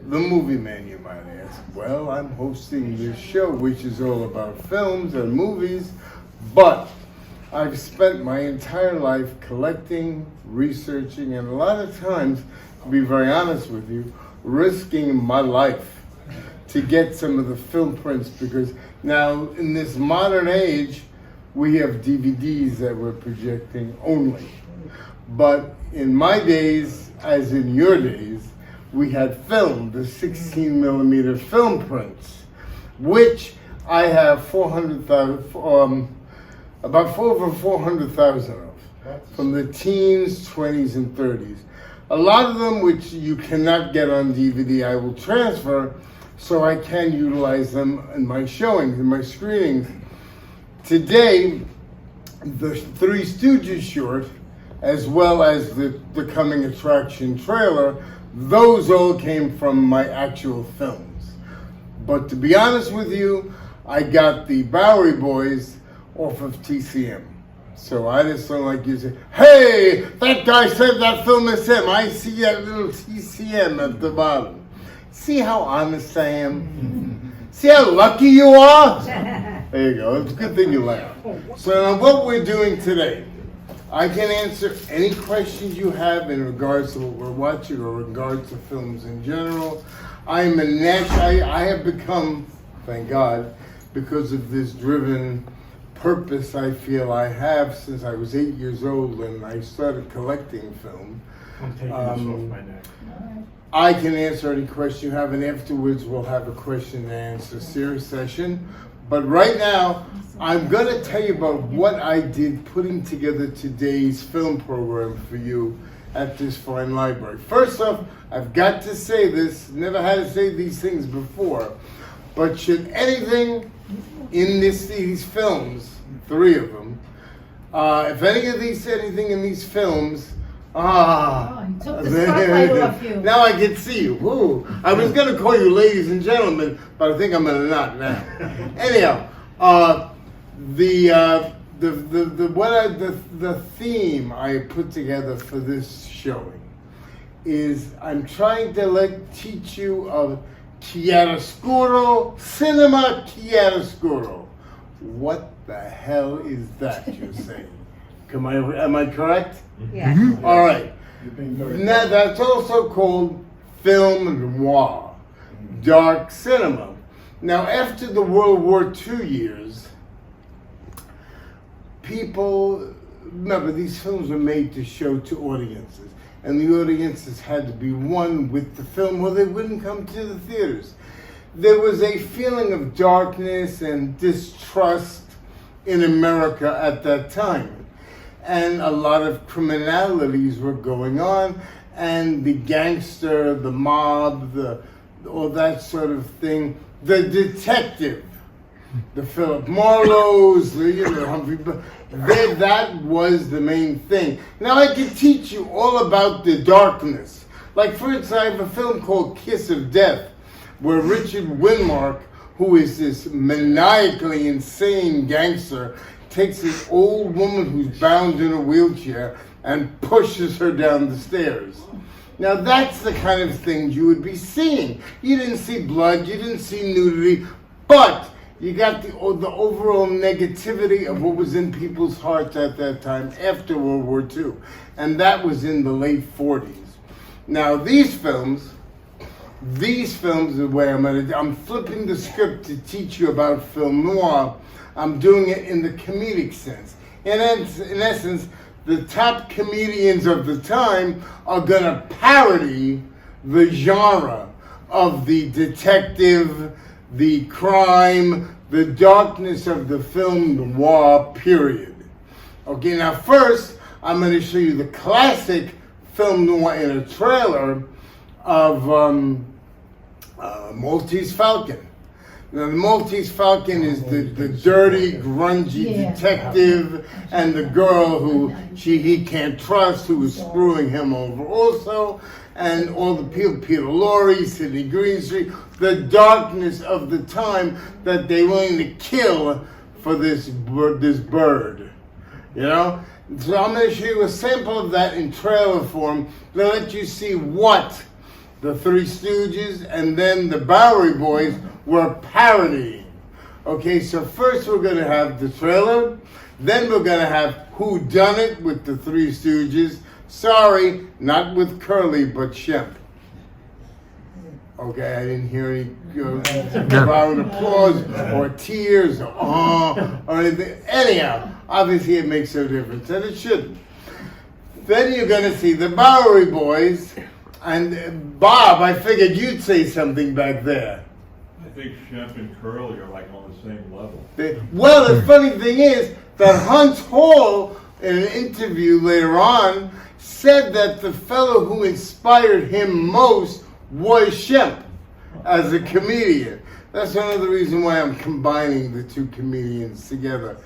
the movie man, you might ask? Well, I'm hosting this show, which is all about films and movies, but I've spent my entire life collecting, researching, and a lot of times, to be very honest with you, risking my life to get some of the film prints, because now in this modern age, we have DVDs that we're projecting only. But in my days, as in your days, we had film, the 16 millimeter film prints, which I have 400,000, over 400,000 of, from the teens, 20s, and 30s. A lot of them which you cannot get on DVD, I will transfer, so I can utilize them in my showings, in my screenings. Today, the Three Stooges short, as well as the Coming Attraction trailer, those all came from my actual films. But to be honest with you, I got the Bowery Boys off of TCM. So I just don't like you say, hey, that guy said that film is him. I see that little TCM at the bottom. See how honest I am? See how lucky you are? There you go. It's a good thing you laugh. So now what we're doing today, I can answer any questions you have in regards to what we're watching or in regards to films in general. I have become, thank God, because of this driven purpose I feel I have since I was 8 years old when I started collecting film. I'm taking this off my neck. I can answer any question you have, and afterwards we'll have a question and answer series session. But right now, I'm going to tell you about what I did putting together today's film program for you at this fine library. First off, I've got to say this, never had to say these things before, but should anything in these films, 3 of them, if anything in these films, he took the spotlight off you. Now I can see you. Ooh. I was going to call you ladies and gentlemen, but I think I'm going to not now. Anyhow, the theme I put together for this showing is I'm trying to teach you of chiaroscuro, cinema chiaroscuro. What the hell is that, you're saying? Am I correct? Yeah. Mm-hmm. All right. Now, that's also called film noir, dark cinema. Now, after the World War II years, people, remember, these films were made to show to audiences, and the audiences had to be one with the film or they wouldn't come to the theaters. There was a feeling of darkness and distrust in America at that time. And a lot of criminalities were going on, and the gangster, the mob, all that sort of thing. The detective, the Philip Marlowe's, the Humphrey, that was the main thing. Now I can teach you all about the darkness. Like, for instance, I have a film called Kiss of Death, where Richard Widmark, who is this maniacally insane gangster, takes this old woman who's bound in a wheelchair and pushes her down the stairs. Now that's the kind of things you would be seeing. You didn't see blood, you didn't see nudity, but you got the overall negativity of what was in people's hearts at that time after World War II. And that was in the late 40s. Now these films are the way I'm flipping the script to teach you about film noir. I'm doing it in the comedic sense. In essence, the top comedians of the time are going to parody the genre of the detective, the crime, the darkness of the film noir period. Okay, now first, I'm going to show you the classic film noir in a trailer of Maltese Falcon. Now, the Maltese Falcon is the dirty, grungy detective, and the girl who he can't trust, who is screwing him over also, and all the people, Peter Lorre, Sidney Greenstreet, the darkness of the time that they were willing to kill for this bird, you know? So I'm going to show you a sample of that in trailer form to let you see what the Three Stooges, and then the Bowery Boys were parodying. Okay, so first we're going to have the trailer, then we're going to have Who Done It with the Three Stooges. Sorry, not with Curly, but Shemp. Okay, I didn't hear any round of applause or tears or anything. Anyhow, obviously it makes no difference, and it shouldn't. Then you're going to see the Bowery Boys, and Bob, I figured you'd say something back there. I think Shemp and Curly are like on the same level. Well, the funny thing is that Hunt Hall, in an interview later on, said that the fellow who inspired him most was Shemp as a comedian. That's another reason why I'm combining the two comedians together.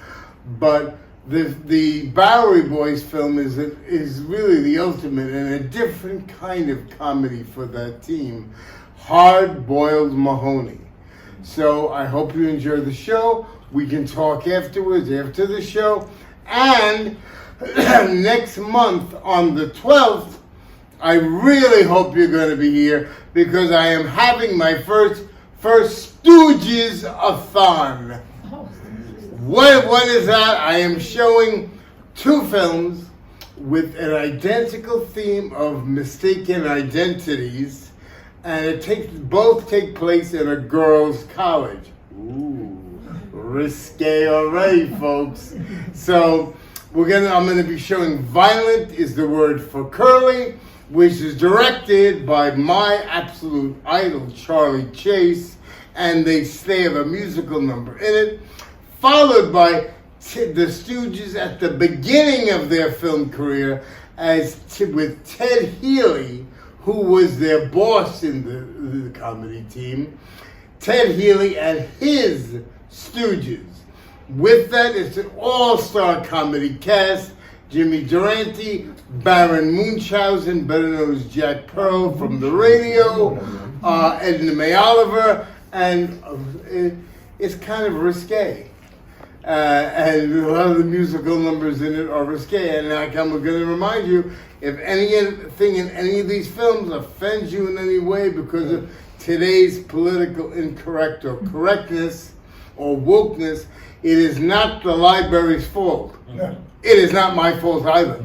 But the Bowery Boys film is really the ultimate and a different kind of comedy for that team. Hard-boiled Mahoney. So I hope you enjoy the show. We can talk afterwards, after the show. And next month on the 12th, I really hope you're going to be here because I am having my first Stooges-a-thon. What is that? I am showing 2 films with an identical theme of mistaken identities, and both take place in a girls' college. Ooh, risque already, folks. So I'm gonna be showing Violent is the Word for Curly, which is directed by my absolute idol, Charlie Chase, and they have a musical number in it, followed by the Stooges at the beginning of their film career with Ted Healy, who was their boss in the comedy team. Ted Healy and his Stooges. With that, it's an all-star comedy cast. Jimmy Durante, Baron Munchausen, better known as Jack Pearl from the radio, Edna May Oliver, and it's kind of risque. And a lot of the musical numbers in it are risque. And I'm going to remind you, if anything in any of these films offends you in any way because of today's political incorrect or correctness or wokeness, it is not the library's fault. It is not my fault either.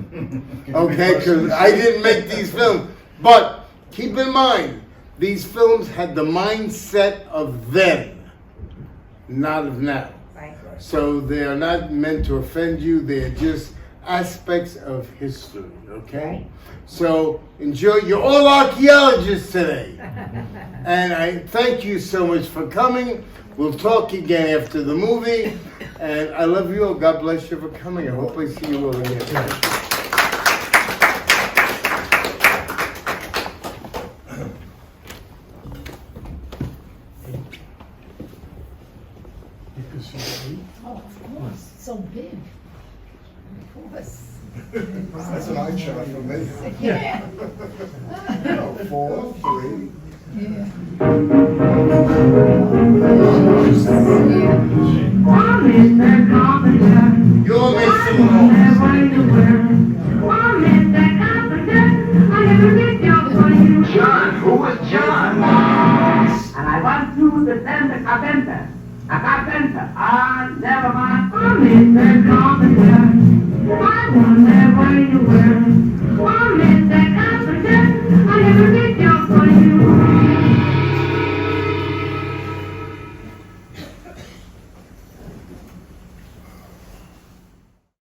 Okay, because I didn't make these films. But keep in mind, these films had the mindset of then, not of now. So they are not meant to offend you. They are just aspects of history, okay? So enjoy. You're all archaeologists today. And I thank you so much for coming. We'll talk again after the movie. And I love you all. God bless you for coming. I hope I see you all again. Oh, of course, so big. Of course. That's an eye shot for me. Yeah. 4, 3. Yeah. You'll make some John, who is John? And I want you to send a carpenter. A carpenter. Ah, never mind. I'm Mr. Carpenter. I wonder where you were. I'm Mr.